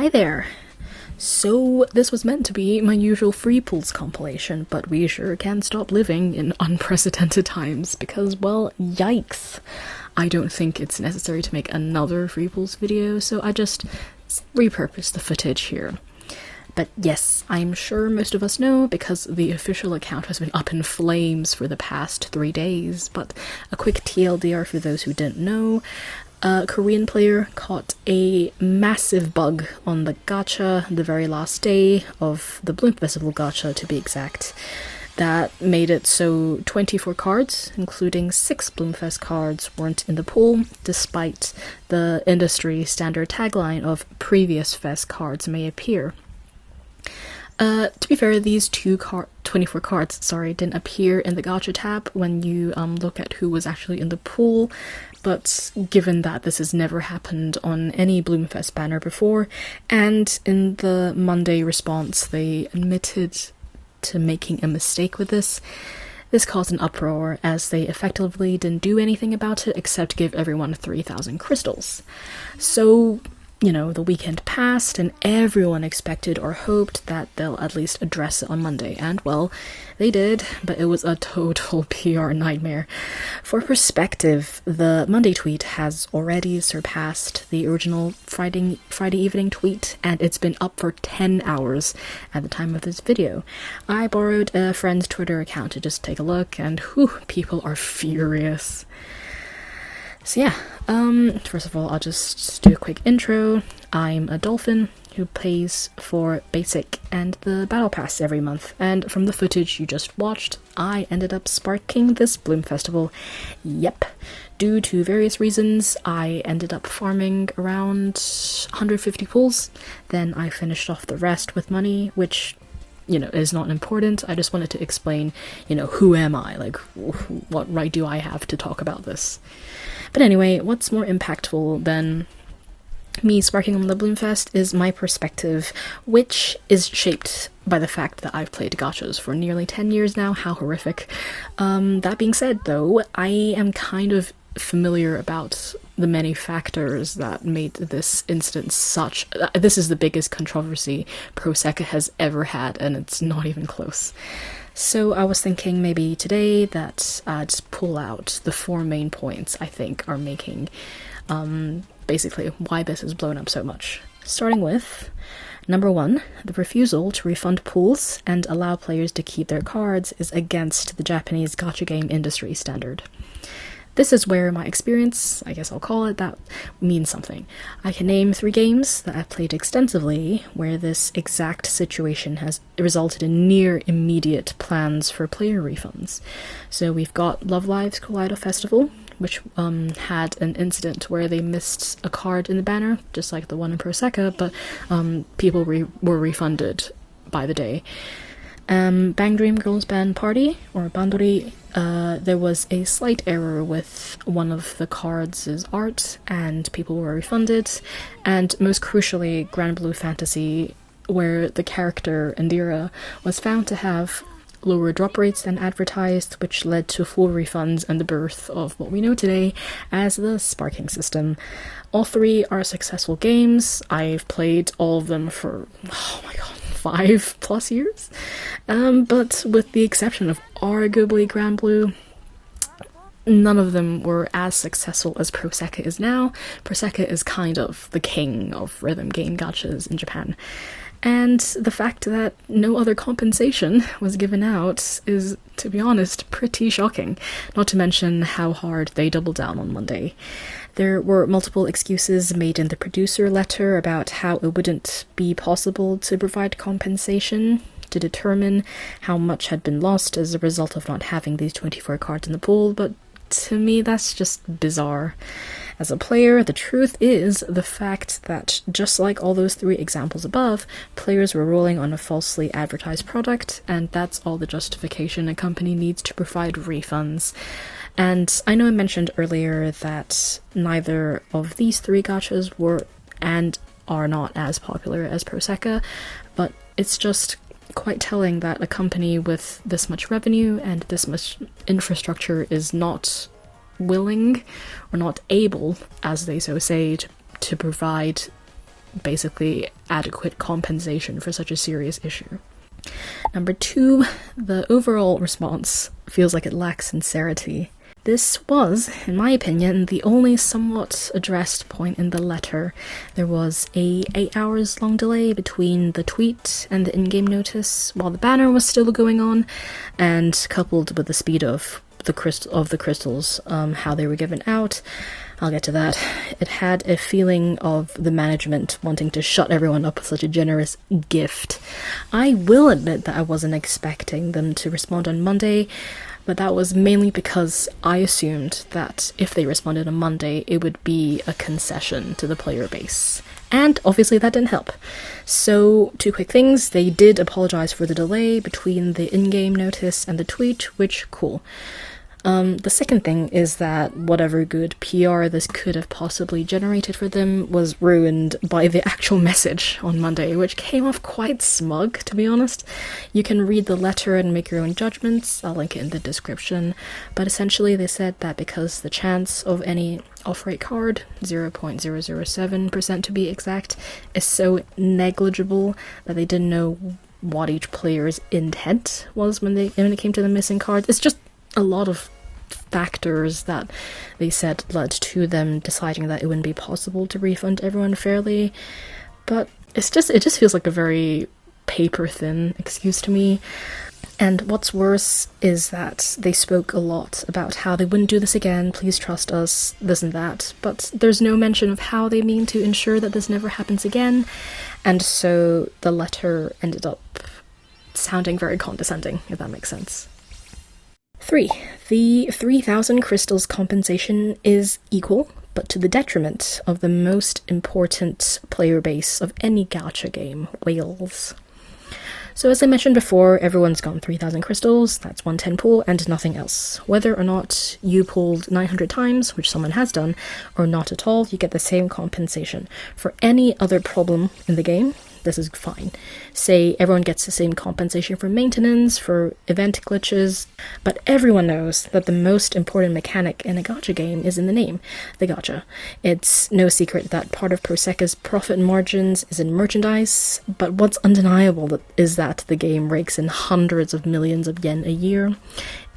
Hi there. So, this was meant to be my usual free pools compilation, but we sure can't stop living in unprecedented times because, well, yikes. I don't think it's necessary to make another free pools video, so I just repurposed the footage here. But yes, I'm sure most of us know because the official account has been up in flames for the past 3 days, but a quick TLDR for those who didn't know. A Korean player caught a massive bug on the gacha the very last day of the Bloom Festival gacha, to be exact. That made it so 24 cards, including 6 Bloomfest cards, weren't in the pool, despite the industry standard tagline of previous fest cards may appear. To be fair, these 24 cards, didn't appear in the gacha tab when you look at who was actually in the pool, but given that this has never happened on any Bloomfest banner before, and in the Monday response they admitted to making a mistake with this caused an uproar as they effectively didn't do anything about it except give everyone 3,000 crystals. So, the weekend passed and everyone expected or hoped that they'll at least address it on Monday. And, well, they did, but it was a total PR nightmare. For perspective, the Monday tweet has already surpassed the original Friday evening tweet, and it's been up for 10 hours at the time of this video. I borrowed a friend's Twitter account to just take a look, and people are furious. So yeah, first of all, I'll just do a quick intro. I'm a dolphin who pays for basic and the battle pass every month, and from the footage you just watched, I ended up sparking this Bloom Festival. Yep, due to various reasons, I ended up farming around 150 pools, then I finished off the rest with money, which is not important. I just wanted to explain, who am I? Like, what right do I have to talk about this? But anyway, what's more impactful than me sparking on the Bloomfest is my perspective, which is shaped by the fact that I've played gachas for nearly 10 years now. How horrific. That being said, though, I am kind of familiar about the many factors that made this instance such. This is the biggest controversy Pro Sekai has ever had, and it's not even close. So I was thinking maybe today that I'd pull out the 4 main points I think are making basically why this has blown up so much. Starting with number 1, the refusal to refund pools and allow players to keep their cards is against the Japanese gacha game industry standard. This is where my experience, I guess I'll call it that, means something. I can name 3 games that I've played extensively where this exact situation has resulted in near immediate plans for player refunds. So we've got Love Live's Kaleido Festival, which had an incident where they missed a card in the banner, just like the one in Pro Sekai, but people were refunded by the day. Bang Dream Girls Band Party, or Bandori, there was a slight error with one of the cards' art, and people were refunded. And most crucially, Grand Blue Fantasy, where the character Indira was found to have lower drop rates than advertised, which led to full refunds and the birth of what we know today as the sparking system. All 3 are successful games. I've played all of them for, 5+ years, but with the exception of arguably Grand Blue, none of them were as successful as Pro Sekai is now. Pro Sekai is kind of the king of rhythm game gachas in Japan. And the fact that no other compensation was given out is, to be honest, pretty shocking, not to mention how hard they doubled down on Monday. There were multiple excuses made in the producer letter about how it wouldn't be possible to provide compensation to determine how much had been lost as a result of not having these 24 cards in the pool, but to me that's just bizarre. As a player, the truth is the fact that, just like all those 3 examples above, players were rolling on a falsely advertised product, and that's all the justification a company needs to provide refunds. And I know I mentioned earlier that neither of these 3 gachas were and are not as popular as Pro Sekai, but it's just quite telling that a company with this much revenue and this much infrastructure is not willing or not able, as they so say, to provide basically adequate compensation for such a serious issue. Number 2, the overall response feels like it lacks sincerity. This was, in my opinion, the only somewhat addressed point in the letter. There was a 8 hours long delay between the tweet and the in-game notice while the banner was still going on, and coupled with the speed of the crystals, how they were given out. I'll get to that. It had a feeling of the management wanting to shut everyone up with such a generous gift. I will admit that I wasn't expecting them to respond on Monday, but that was mainly because I assumed that if they responded on Monday, it would be a concession to the player base. And obviously that didn't help. So, 2 quick things. They did apologize for the delay between the in-game notice and the tweet, which, cool. The second thing is that whatever good PR this could have possibly generated for them was ruined by the actual message on Monday, which came off quite smug, to be honest. You can read the letter and make your own judgments. I'll link it in the description. But essentially they said that because the chance of any off-rate card, 0.007% to be exact, is so negligible that they didn't know what each player's intent was when it came to the missing cards. It's just a lot of factors that they said led to them deciding that it wouldn't be possible to refund everyone fairly. But it just feels like a very paper-thin excuse to me. And what's worse is that they spoke a lot about how they wouldn't do this again, please trust us, this and that, but there's no mention of how they mean to ensure that this never happens again, and so the letter ended up sounding very condescending, if that makes sense. 3. The 3,000 crystals compensation is equal, but to the detriment of the most important player base of any gacha game, whales. So as I mentioned before, everyone's gotten 3,000 crystals, that's 110 pull, and nothing else. Whether or not you pulled 900 times, which someone has done, or not at all, you get the same compensation. For any other problem in the game, this is fine. Say everyone gets the same compensation for maintenance, for event glitches, but everyone knows that the most important mechanic in a gacha game is in the name, the gacha. It's no secret that part of Prosecco's profit margins is in merchandise, but what's undeniable is that the game rakes in hundreds of millions of yen a year.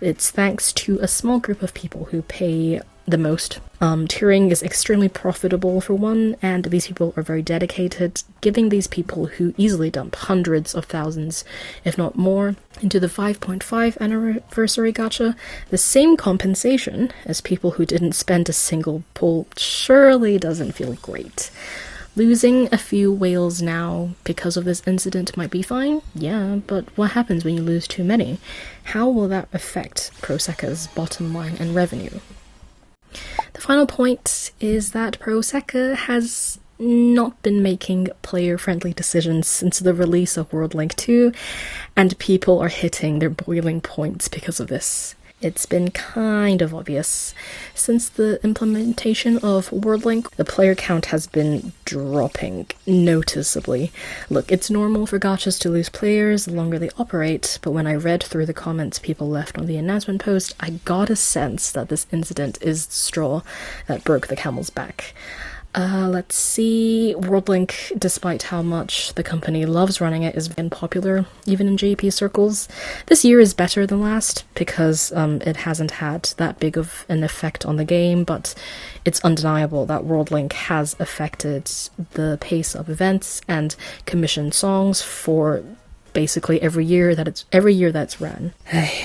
It's thanks to a small group of people who pay the most. Touring is extremely profitable for one, and these people are very dedicated, giving these people who easily dump hundreds of thousands, if not more, into the 5.5 anniversary gacha, the same compensation as people who didn't spend a single pull surely doesn't feel great. Losing a few whales now because of this incident might be fine, yeah, but what happens when you lose too many? How will that affect Prosecco's bottom line and revenue? The final point is that Prosecco has not been making player-friendly decisions since the release of World Link 2, and people are hitting their boiling points because of this. It's been kind of obvious. Since the implementation of World Link, the player count has been dropping noticeably. Look, it's normal for gachas to lose players the longer they operate, but when I read through the comments people left on the announcement post, I got a sense that this incident is the straw that broke the camel's back. Let's see. WorldLink, despite how much the company loves running it, is very popular, even in JP circles. This year is better than last, because it hasn't had that big of an effect on the game, but it's undeniable that WorldLink has affected the pace of events and commissioned songs for basically every year that's ran.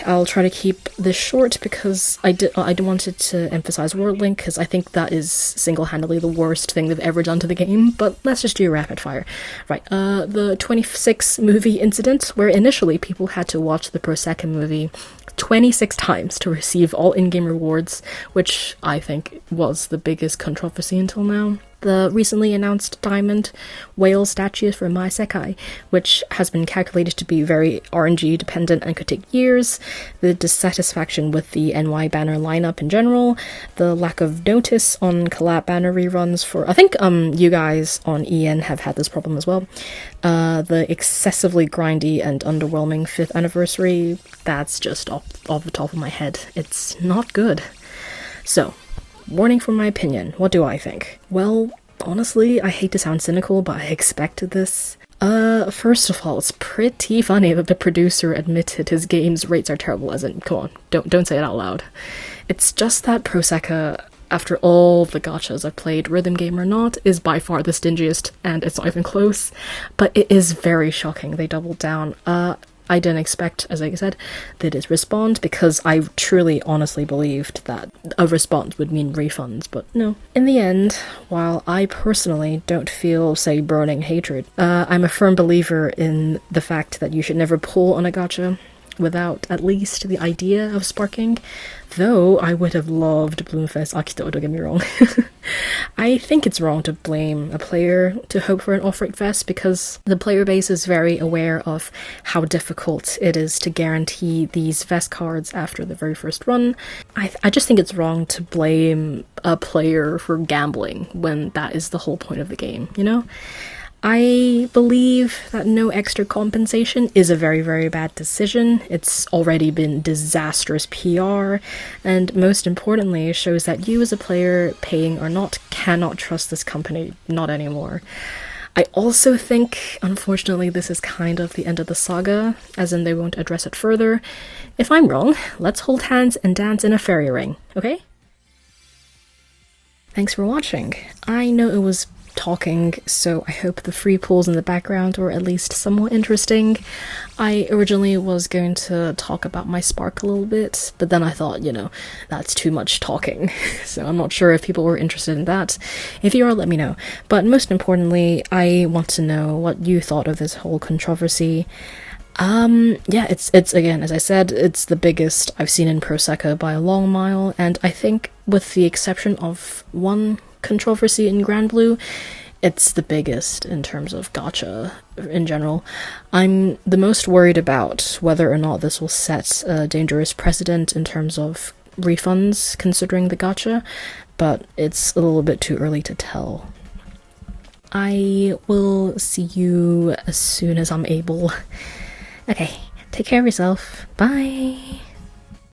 I'll try to keep this short because I wanted to emphasize World Link because I think that is single-handedly the worst thing they've ever done to the game, but let's just do rapid fire. Right, the 26 movie incident where initially people had to watch the Prosecco movie 26 times to receive all in-game rewards, which I think was the biggest controversy until now. The recently announced diamond whale statue for My Sekai, which has been calculated to be very RNG dependent and could take years, the dissatisfaction with the NY banner lineup in general, the lack of notice on collab banner reruns for, I think you guys on EN have had this problem as well, the excessively grindy and underwhelming 5th anniversary, that's just off the top of my head. It's not good. So, warning for my opinion, what do I think? Well, Honestly, I hate to sound cynical, but I expected this. First of all, it's pretty funny that the producer admitted his game's rates are terrible, as in, come on, don't say it out loud. It's just that Prosecca, after all the gachas I've played, rhythm game or not, is by far the stingiest, and it's not even close. But it is very shocking they doubled down. I didn't expect, as I said, that it respond, because I truly honestly believed that a response would mean refunds, but no. In the end, while I personally don't feel, say, burning hatred, I'm a firm believer in the fact that you should never pull on a gacha without at least the idea of sparking, though I would have loved Bloomfest Akito, don't get me wrong. I think it's wrong to blame a player to hope for an off-rate fest, because the player base is very aware of how difficult it is to guarantee these vest cards after the very first run. I just think it's wrong to blame a player for gambling when that is the whole point of the game, you know? I believe that no extra compensation is a very, very bad decision. It's already been disastrous PR, and most importantly, shows that you as a player, paying or not, cannot trust this company, not anymore. I also think, unfortunately, this is kind of the end of the saga, as in they won't address it further. If I'm wrong, let's hold hands and dance in a fairy ring, okay? Thanks for watching. I know it was talking, so I hope the free pulls in the background were at least somewhat interesting. I originally was going to talk about my spark a little bit, but then I thought, you know, that's too much talking, so I'm not sure if people were interested in that. If you are, let me know. But most importantly, I want to know what you thought of this whole controversy. Yeah, it's again, as I said, it's the biggest I've seen in Prosecca by a long mile, and I think with the exception of one controversy in Grand Blue, it's the biggest in terms of gacha in general. I'm the most worried about whether or not this will set a dangerous precedent in terms of refunds, considering the gacha, but it's a little bit too early to tell. I will see you as soon as I'm able. Okay, take care of yourself. Bye!